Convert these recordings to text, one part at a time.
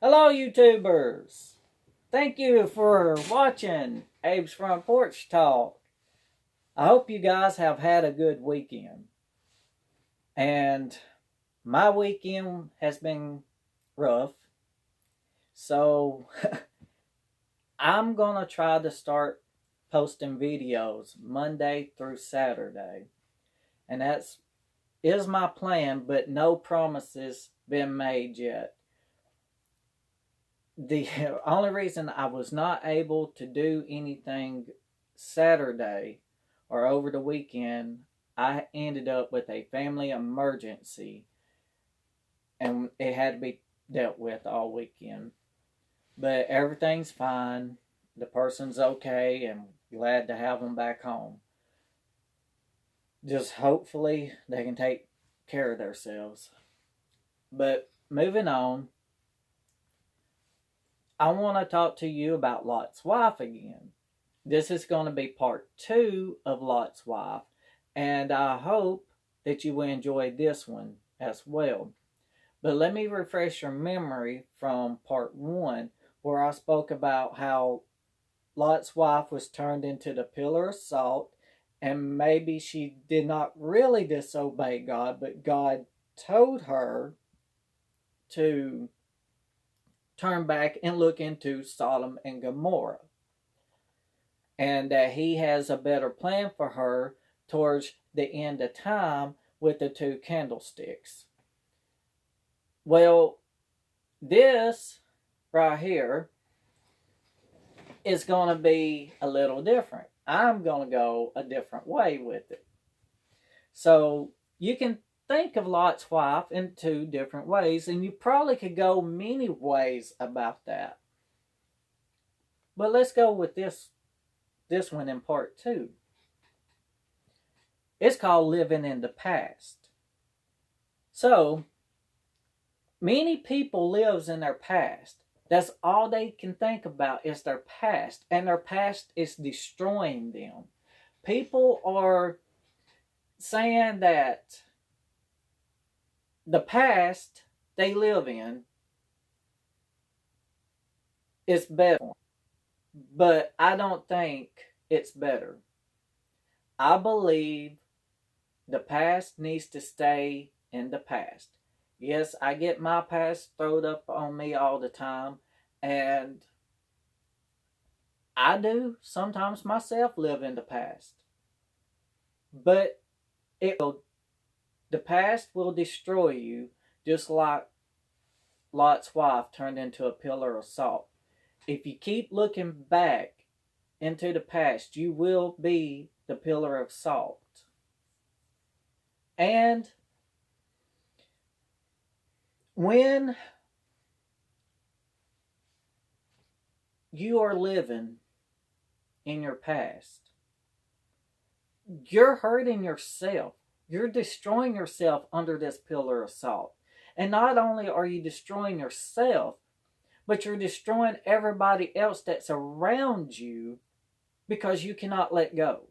Hello, YouTubers. Thank you for watching Abe's Front Porch Talk. I hope you guys have had a good weekend. And my weekend has been rough. So I'm going to try to start posting videos Monday through Saturday. And that's is my plan, but no promises been made yet. The only reason I was not able to do anything Saturday or over the weekend, I ended up with a family emergency and it had to be dealt with all weekend. But everything's fine. The person's okay and glad to have them back home. Just hopefully they can take care of themselves. But moving on, I want to talk to you about Lot's wife again. This is going to be part 2 of Lot's wife, and I hope that you will enjoy this one as well. But let me refresh your memory from part 1, where I spoke about how Lot's wife was turned into the pillar of salt, and maybe she did not really disobey God, but God told her to turn back and look into Sodom and Gomorrah. And that he has a better plan for her towards the end of time with the 2 candlesticks. Well, this right here is going to be a little different. I'm going to go a different way with it. So you can think of Lot's wife in 2 different ways, and you probably could go many ways about that. But let's go with this one in part 2. It's called living in the past. So many people lives in their past. That's all they can think about is their past, and their past is destroying them. People are saying that the past they live in is better, but I don't think it's better. I believe the past needs to stay in the past. Yes, I get my past thrown up on me all the time, and I do sometimes myself live in the past. But the past will destroy you, just like Lot's wife turned into a pillar of salt. If you keep looking back into the past, you will be the pillar of salt. And when you are living in your past, you're hurting yourself. You're destroying yourself under this pillar of salt. And not only are you destroying yourself, but you're destroying everybody else that's around you because you cannot let go.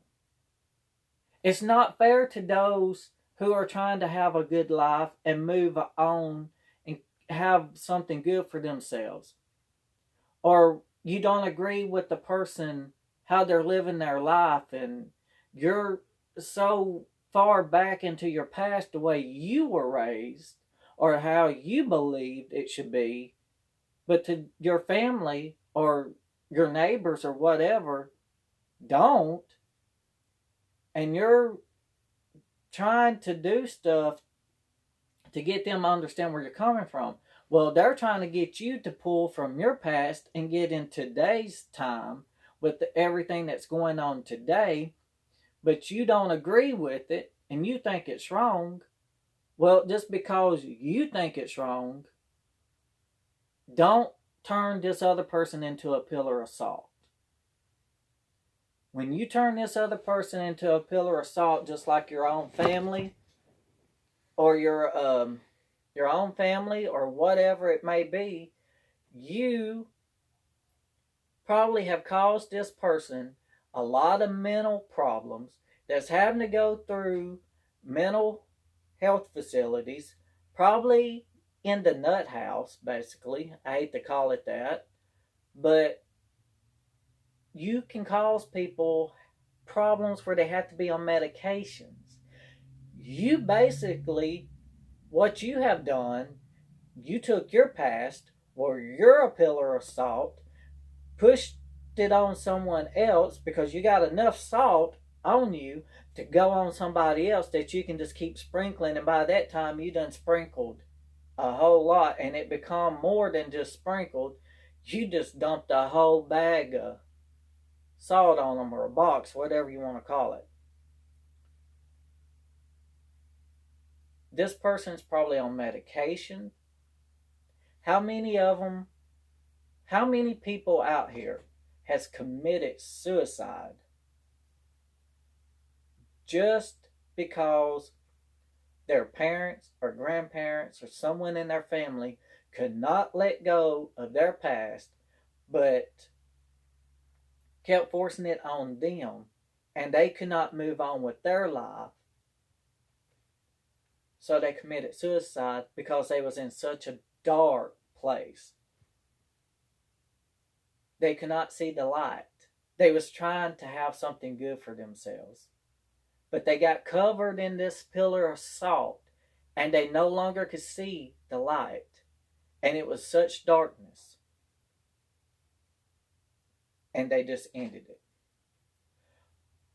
It's not fair to those who are trying to have a good life and move on and have something good for themselves. Or you don't agree with the person, how they're living their life, and you're so far back into your past the way you were raised or how you believed it should be, but to your family or your neighbors or whatever don't, and you're trying to do stuff to get them to understand where you're coming from. Well, they're trying to get you to pull from your past and get in today's time with everything that's going on today, but you don't agree with it and you think it's wrong. Well, just because you think it's wrong, don't turn this other person into a pillar of salt. When you turn this other person into a pillar of salt, just like your own family or your own family or whatever it may be, you probably have caused this person a lot of mental problems that's having to go through mental health facilities, probably in the nut house, basically. I hate to call it that. But you can cause people problems where they have to be on medications. You basically, what you have done, you took your past, where you're a pillar of salt, pushed it on someone else because you got enough salt on you to go on somebody else that you can just keep sprinkling, and by that time you done sprinkled a whole lot, and it become more than just sprinkled. You just dumped a whole bag of salt on them, or a box, whatever you want to call it. This person's probably on medication. How many people out here has committed suicide just because their parents or grandparents or someone in their family could not let go of their past, but kept forcing it on them, and they could not move on with their life, so they committed suicide because they was in such a dark place. They could not see the light. They was trying to have something good for themselves, but they got covered in this pillar of salt, and they no longer could see the light, and it was such darkness, and they just ended it.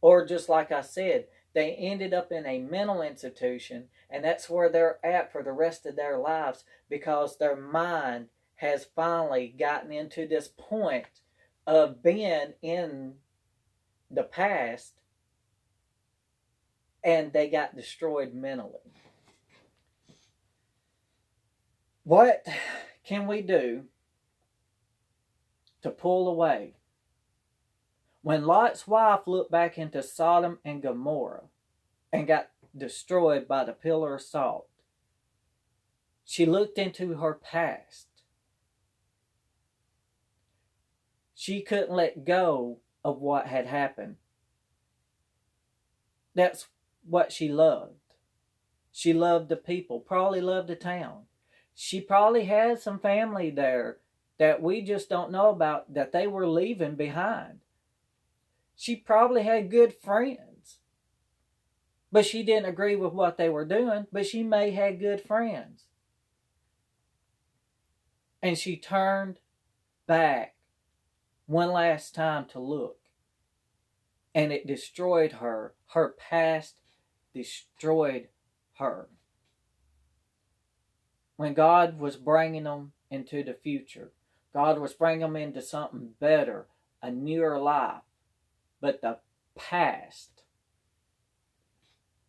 Or just like I said, they ended up in a mental institution, and that's where they're at for the rest of their lives, because their mind has finally gotten into this point of being in the past, and they got destroyed mentally. What can we do to pull away? When Lot's wife looked back into Sodom and Gomorrah and got destroyed by the pillar of salt, she looked into her past. She couldn't let go of what had happened. That's what she loved. She loved the people, probably loved the town. She probably had some family there that we just don't know about, that they were leaving behind. She probably had good friends, but she didn't agree with what they were doing, but she may have had good friends. And she turned back one last time to look, and it destroyed her. Her past destroyed her. When God was bringing them into the future, God was bringing them into something better, a newer life, but the past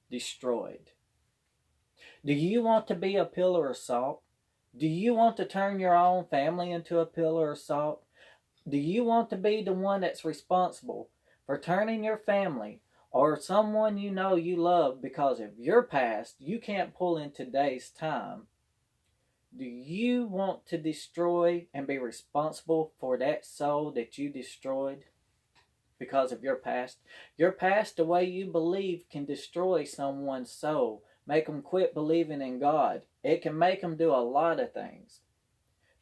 destroyed. Do you want to be a pillar of salt? Do you want to turn your own family into a pillar of salt? Do you want to be the one that's responsible for turning your family or someone you know you love because of your past you can't pull in today's time? Do you want to destroy and be responsible for that soul that you destroyed because of your past? Your past, the way you believe, can destroy someone's soul, make them quit believing in God. It can make them do a lot of things.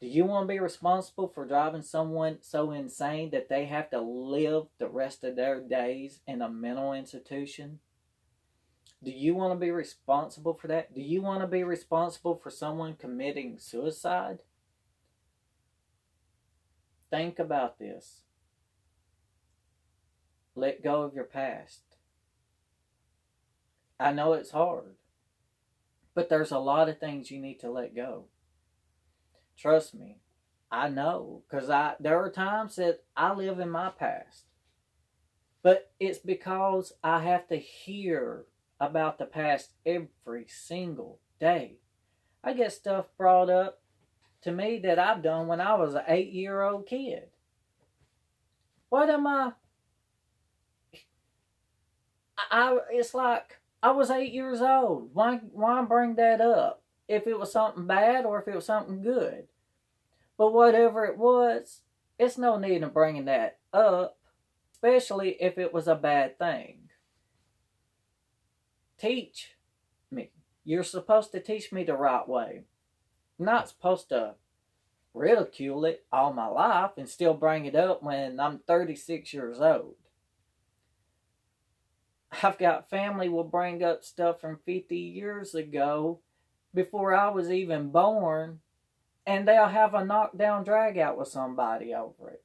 Do you want to be responsible for driving someone so insane that they have to live the rest of their days in a mental institution? Do you want to be responsible for that? Do you want to be responsible for someone committing suicide? Think about this. Let go of your past. I know it's hard, but there's a lot of things you need to let go. Trust me, I know, because there are times that I live in my past, but it's because I have to hear about the past every single day. I get stuff brought up to me that I've done when I was an 8-year-old kid. What am I? It's like I was 8 years old. Why bring that up? If it was something bad or if it was something good. But whatever it was, it's no need in bringing that up, especially if it was a bad thing. Teach me. You're supposed to teach me the right way. I'm not supposed to ridicule it all my life and still bring it up when I'm 36 years old. I've got family will bring up stuff from 50 years ago before I was even born, and they'll have a knockdown drag out with somebody over it.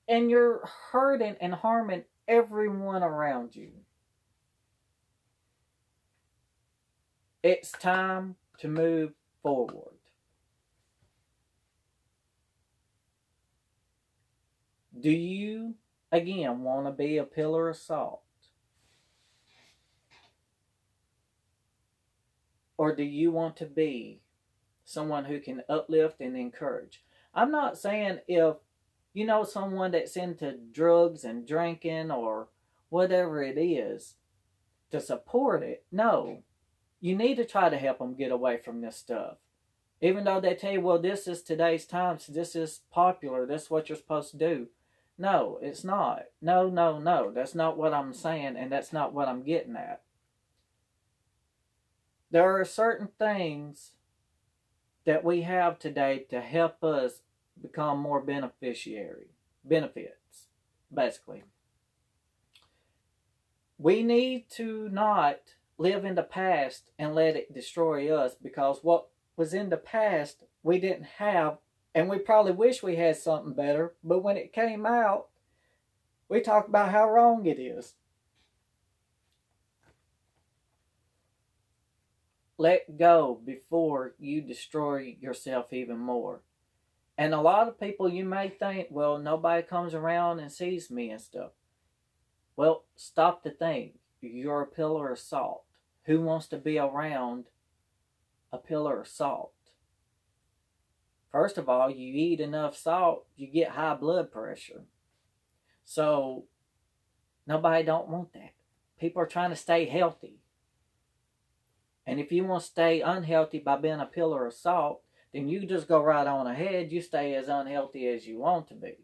And you're hurting and harming everyone around you. It's time to move forward. Do you, again, want to be a pillar of salt? Or do you want to be someone who can uplift and encourage? I'm not saying if you know someone that's into drugs and drinking or whatever it is to support it. No, you need to try to help them get away from this stuff. Even though they tell you, well, this is today's times, this is popular, this is what you're supposed to do. No, it's not. No, no, no. That's not what I'm saying, and that's not what I'm getting at. There are certain things that we have today to help us become more benefits, basically. We need to not live in the past and let it destroy us, because what was in the past we didn't have, and we probably wish we had something better, but when it came out, we talk about how wrong it is. Let go before you destroy yourself even more. And a lot of people, you may think, well, nobody comes around and sees me and stuff. Well, stop to think. You're a pillar of salt. Who wants to be around a pillar of salt? First of all, you eat enough salt, you get high blood pressure. So, nobody don't want that. People are trying to stay healthy. And if you want to stay unhealthy by being a pillar of salt, then you just go right on ahead. You stay as unhealthy as you want to be.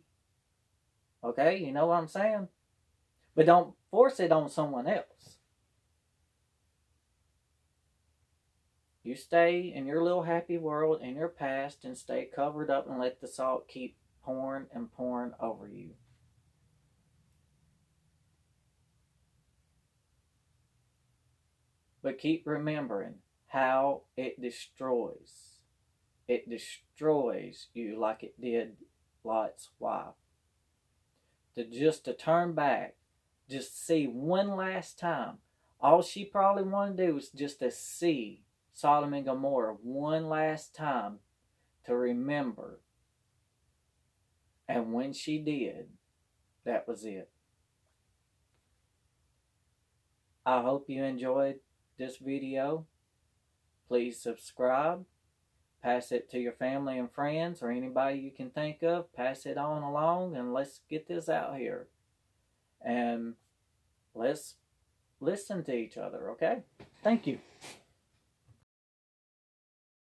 Okay? You know what I'm saying? But don't force it on someone else. You stay in your little happy world, in your past, and stay covered up and let the salt keep pouring and pouring over you. But keep remembering how it destroys. It destroys you like it did Lot's wife. To turn back, just see one last time. All she probably wanted to do was just to see Sodom and Gomorrah one last time, to remember. And when she did, that was it. I hope you enjoyed this video. Please subscribe. Pass it to your family and friends, or anybody you can think of. Pass it on along, and let's get this out here. And let's listen to each other, okay? Thank you.